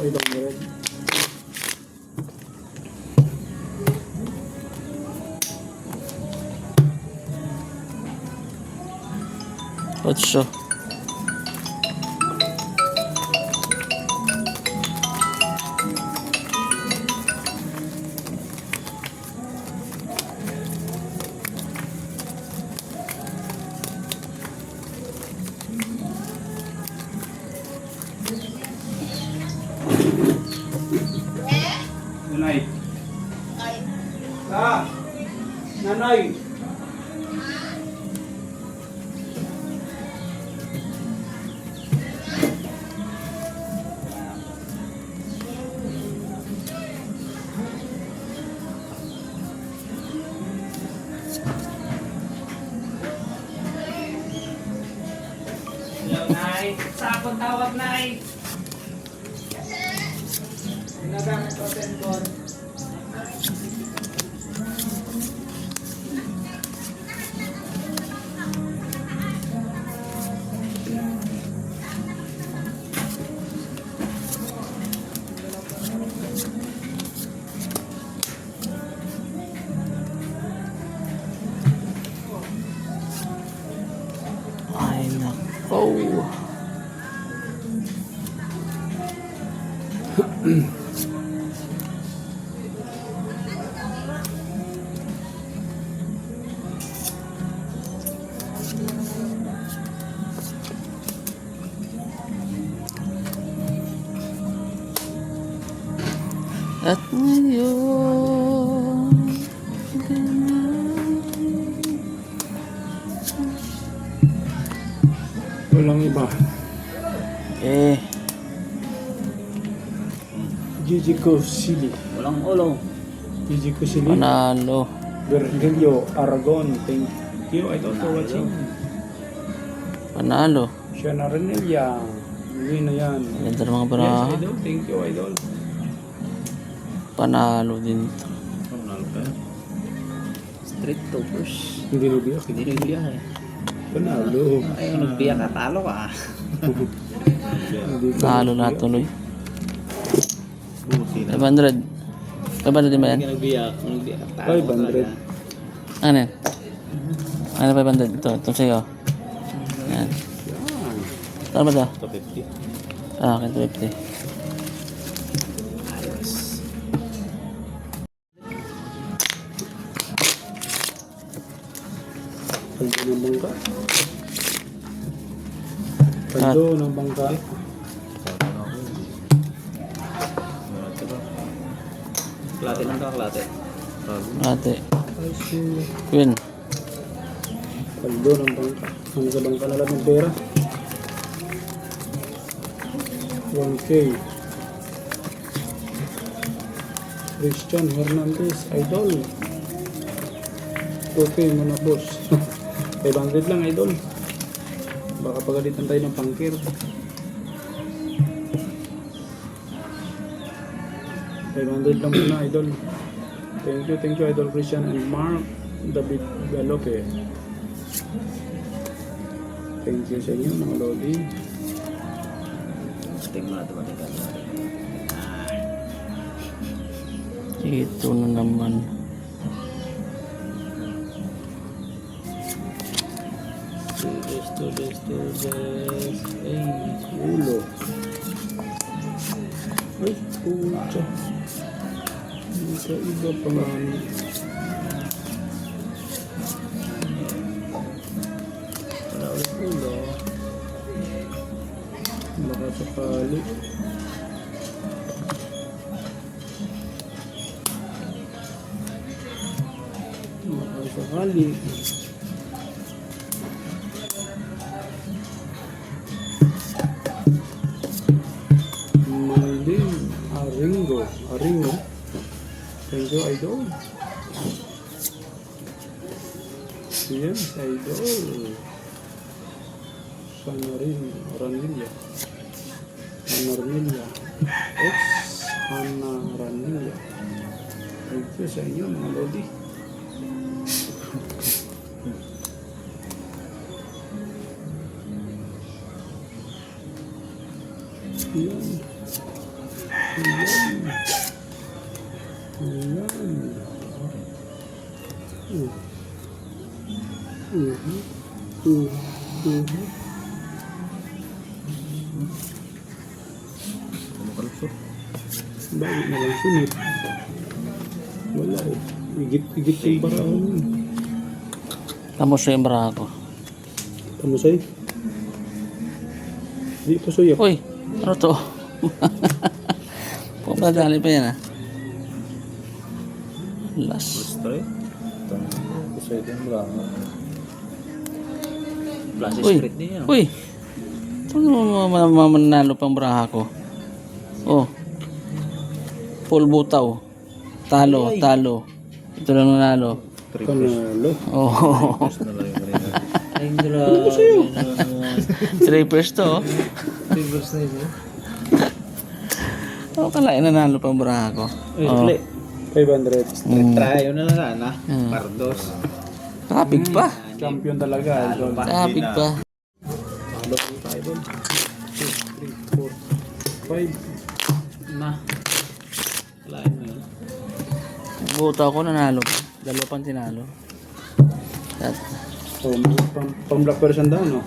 Idol Red. Otso. Nanay. Nanay. Hello, Nay. Sa akong tawag, Nay. Ginagamit ko cellphone. Ay, nako. At ngayon, Walang iba. Gigi Cosili. Walang ulo. Gigi Cosili. panalo. Virgilio Aragon. Thank you, Idol, for watching. Panalo. Siya na rin niya. Hindi na yan. Ganda ng mga Yes, baraha. Idol. Thank you, Idol. Panalo din to. Panalo ka. Street toppers. Hindi na biyak. Hindi rin biyak eh. Panalo. Ay, nagbiyak ka, talo ka. Hindi ka Talo na nagbiyak. tuloy. Buti 500. 500 din ba yan? Hindi ka nagbiyak. Nagbiyak ka, talo ka 500. talaga. Ano yan? Ano 500? Ito sa'yo. Yan. Yan. Ano ba ito? 250. Ah, akin 250. Ayos. Paldo ng bangka. Paldo ng bangka. Klate lang ka, klate. Ate. Ay, si Queen. paldo ng bangka. Ano sa bangka na lang ng pera? 1K. Christian Hernandez, Idol. Okay mo na, boss. 500 lang, Idol. Baka pagalitan tayo ng pangkir. 500 lang muna, Idol. Thank you, Idol Christian and Mark David Galope. Thank you sa inyo, mga Lodi. Tingnan mo na ito. Ito na naman. Tudes. Ay, ulo. Ay, pucha. Iba pa nga. Wala ulit ulo. Baka sakali. Baka sakali. Aringo. Thank you, Idol. Yes, Idol. Ranilla. Hana Ranilla. Thank you sa inyo, mga Lodi. Yan. Bakit na lang sunod? Wala eh. Igit yung baraan mo. Tapos yung bra ko. Tamusay? Di pa suya. Uy, ano to? Pumadali pa yan ah. Last. Uy, uy. Ito naman mananalo pang braha ko. Oh. Full butaw. Talo, talo. Ito lang nanalo. Panalo. Oh. Ano ko sa'yo? 3 first to. Oh, kalain nanalo pang braha ko. Oh. 500. Trayo na lang sana. Hmm. Pardos. Kapig pa. Champion talaga. Idol. Kapig pa. Talo ko tayo doon. 2, 3, 4, 5. Na. Kalain mo yun. Butaw ko nanalo. Dalawa pang tinalo. At, So, pang black version daw, no?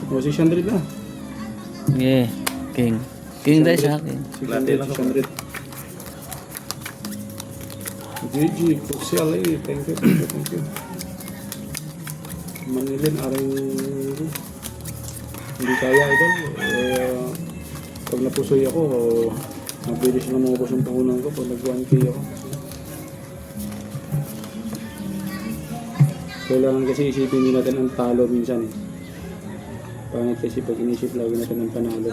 O, 600 na. yeah. King. King dahil sa akin. 600. GG, Puxel eh. Thank you. Manilin, aring hindi kaya idol. Pag napusoy ako, mabilis na maubos yung puhunan ko pag nag-1K ako. Kailangan kasi isipin din natin ang talo minsan eh. Pangit kasi pag inisip lagi natin ang panalo.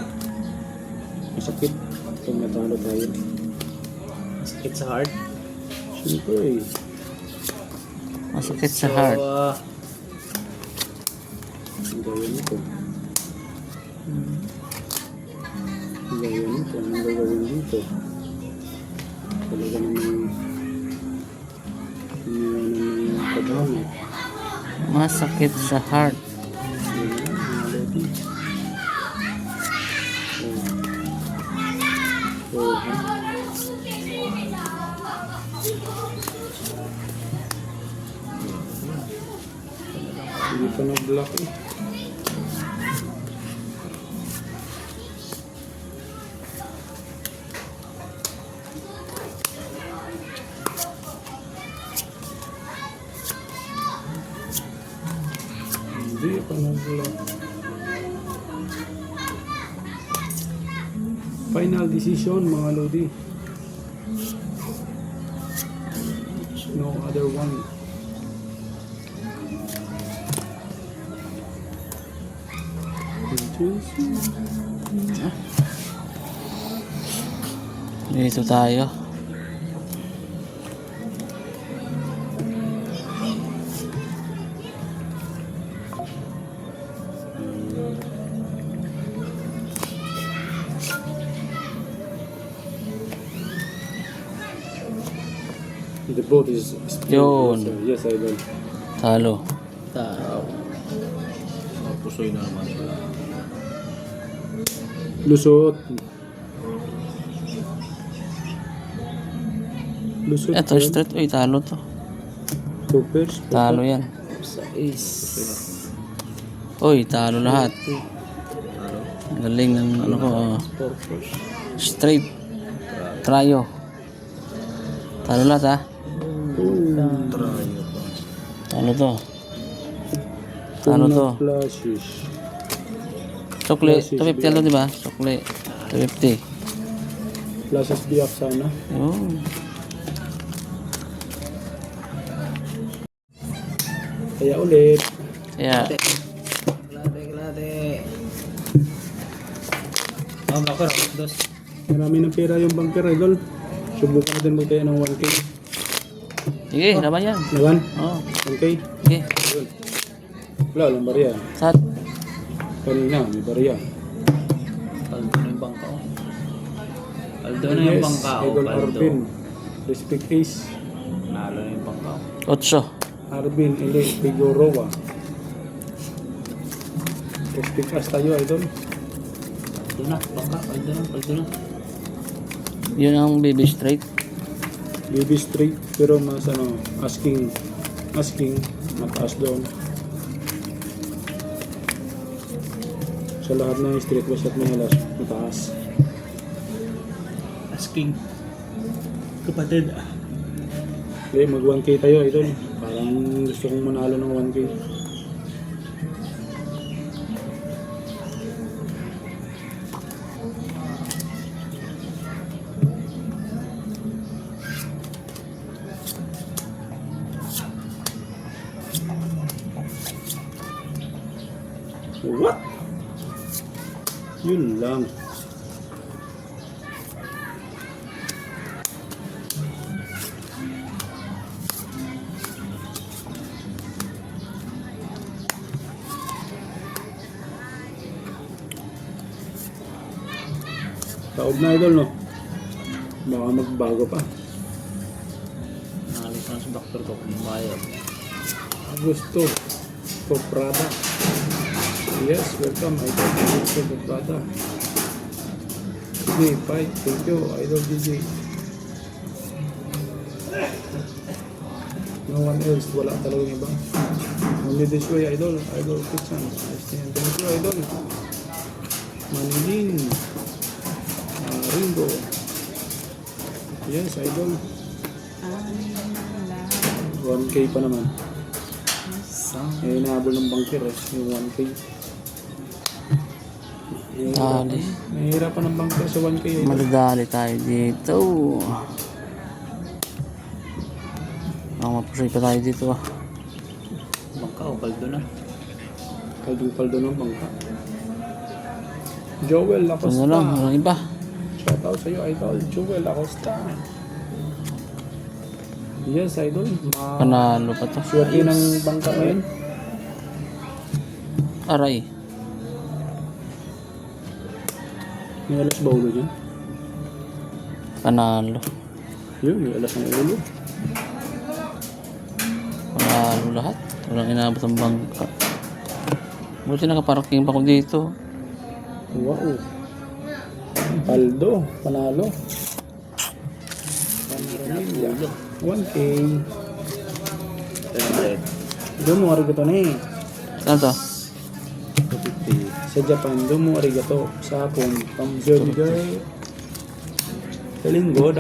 Masakit pag natalo tayo. Sakit sa heart. Siyempre eh. Masakit sa heart. Ang gawin nito. Ang gawin nito. Ang gagawin dito. Talaga namang kabangat. Masakit sa heart. Hindi pa na-block eh. Hindi pa na-block. Final decision mga Lodi. No other one. Dito tayo. The boat is Yun. Yes, I will. Talo. Pusoy na naman. Lusot. Lusot. Eto yan. straight. Uy, talo to. Toppers. Talo yan. Uy, talo lahat. Galing ng ano ko. Straight. Trayo. Talo lahat ha. Talo to. Talo to. Flashes. Sukli. 250 talo diba? Sukli. 250. Flashes biyak sana. Yun. Kaya ulit. Kaya. Klate. Oh, bakor. Dos. Marami ng pera yung banker, idol. Subukan natin magkaya ng 1K. Sige, laban yan. Naman? Oo. 1K? Sige. Yun. Wala, walang barya. Sat. Kanina, may barya. Paldo na yung bangka ko. Paldo na yung bangka ko. Idol Paldo. Arvin. Respect Ace. Nalo na yung bangka ko. 8. Arvin, Ele, Figueroa. Respect Ace tayo, idol. Paldo na. Bangka. Paldo na. Yun ang baby straight. Baby straight, pero mas asking mataas doon. Sa lahat ng Street West at Melas, mataas. Asking. Kapatid. Okay, mag 1K tayo, idol. Parang gusto kong manalo ng 1K. What? Yun lang. Taob na idol, no? Baka magbago pa. Nakalit na sa doktor ko kung bayad. Augusto Coprada. Yes, welcome idol. Augusto Coprada. DJ, fight. Thank you, idol DJ. No one else. Wala talagang iba. Only this way, idol. Idol Kitchen. Thank you, idol. Manilin. Ringo. Yes, idol. 1K pa naman. Eh, inaabol ng banker eh. Yung 1K. Dali. Nahihirapan ng banker sa 1K. Eh. Madadali tayo dito. Mapusoy pa tayo dito ah. Bangka o paldo na. Kaldong-kaldo ng bangka. Joel Acosta. Ano lang, walang iba. Shoutout sa iyo, idol. Joel Acosta. Yes, idol. Panalo pa to. Swerte ng bangka ngayon. Aray. May alas ba ulo dyan? Panalo. Yun, may alas ng ulo. Panalo lahat. Walang inabot ang bangka. Buti nakaparking pa ko dito. Wow. Paldo, panalo. Panalo. 1K. Doon mo arigato na eh. Ano to? Sa Japan, doon mo arigato. Sa Hapon, pang sa linggo,